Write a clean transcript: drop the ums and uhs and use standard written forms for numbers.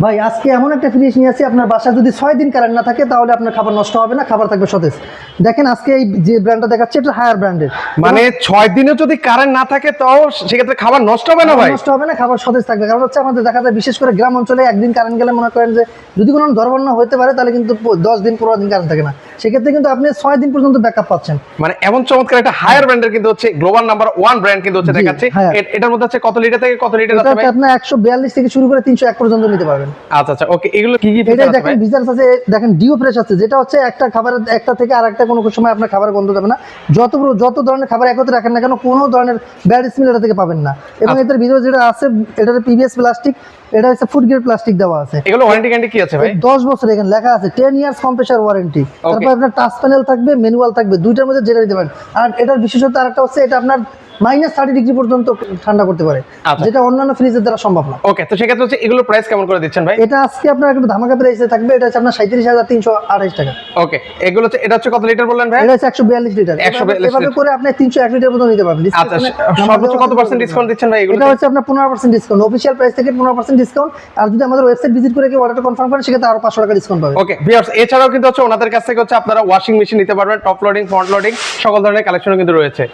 ভাই আজকে এমন একটা ফিনিশ নিয়ে আসি, আপনার বাসায় যদি 6 দিন কারেন্ট না থাকে তাহলে আপনার খাবার নষ্ট হবে না, খাবার থাকবে সতেজ। দেখেন আজকে এই যে ব্র্যান্ডটা দেখাচ্ছে এটা হায়ার ব্র্যান্ডের, মানে 6 দিনও যদি কারেন্ট না থাকে তাও সেক্ষেত্রে খাবার নষ্ট হবে না ভাই? নষ্ট হবে না, খাবার সতেজ থাকবে। কারণ হচ্ছে আমাদের দেখা যায় বিশেষ করে গ্রাম অঞ্চলে একদিন কারেন্ট গেলে মনে করেন যে যদি কোনো ধর্মবর্ণ হতে পারে তাহলে কিন্তু 10 দিন 15 দিন কারেন্ট থাকে না, সেক্ষেত্রে কিন্তু আপনি 6 দিন পর্যন্ত ব্যাকআপ পাচ্ছেন। মানে এমন চমৎকার একটা হায়ার ব্র্যান্ডের কিন্তু হচ্ছে গ্লোবাল নাম্বার 1 ব্র্যান্ড কিন্তু হচ্ছে জি, দেখাচ্ছি। higher। এটার মধ্যে হচ্ছে কত লিটার থেকে কত লিটার এটা আছে ভাই? হচ্ছে আপনার 142 থেকে শুরু করে 301 পর্যন্ত নিতে পারবেন। আচ্ছা আচ্ছা, ওকে। এগুলো কি কি এটাই ফিচার আছে দেখেন ভাই? ফিচার্স আছে, দেখেন ডিও ফ্রেশ আছে, যেটা হচ্ছে একটা খাবারের একটা থেকে আরেকটা কোনো সময় আপনার খাবার গন্ধ যাবে না। যত ধরনের খাবার একত্রে রাখেন না কেন কোনো ধরনের ব্যাড স্মেল এটা থেকে পাবেন না। এবং আচ্ছা। এটার ভিতরে যেটা আছে এটা পিভিএস প্লাস্টিক, এটা হচ্ছে ফুড গ্রেড প্লাস্টিক দেওয়া আছে। এগুলো ওয়ারেন্টি গ্যারান্টি কি আছে ভাই? 10 বছর এখানে লেখা আছে 10 ইয়ার্স কম্প্রেসার ওয়ারেন্টি। Okay. তারপর আপনার টাচ প্যানেল থাকবে, ম্যানুয়াল থাকবে, দুইটার মধ্যে যেটা দিতে পারেন। আর এটার বিশেষত্ব আরেকটা হচ্ছে এটা আপনার -30 ডিগ্রি পর্যন্ত ঠান্ডা করতে পারে, আচ্ছা। যেটা অন্যান্য ফ্রিজের দ্বারা সম্ভব না। ওকে, তো সেক্ষেত্রে হচ্ছে এগুলোর প্রাইস কেমন করে দিচ্ছেন ভাই? এটা আজকে আপনার একটা ধামাকা প্রাইসে থাকবে, এটা হচ্ছে আপনার 37,328 টাকা। ওকে, এগুলো হচ্ছে এটা হচ্ছে কত লিটার বললেন ভাই? এটা হচ্ছে 142 লিটার। 142 এভাবে লিটার। করে আপনি 301 লিটার পর্যন্ত নিতে পারবেন। আচ্ছা, সর্বোচ্চ কত পার্সেন্ট ডিসকাউন্ট দিচ্ছেন ভাই এগুলো? এটা হচ্ছে আপনার 15% ডিসকাউন্ট, অফিশিয়াল প্রাইস থেকে 15% ডিসকাউন্ট। আর যদি আমাদের ওয়েবসাইট ভিজিট করে কেউ অর্ডারটা কনফার্ম করেন সেক্ষেত্রে আরো 500 টাকা ডিসকাউন্ট পাবেন। ওকে ভিউয়ার্স, এছাড়াও কিন্তু হচ্ছে ওনাদের কাছ থেকে হচ্ছে আপনারা ওয়াশিং মেশিন নিতে পারবেন, টপ লোডিং, ফ্রন্ট লোডিং সকল ধরনের কালেকশনও কিন্তু রয়েছে।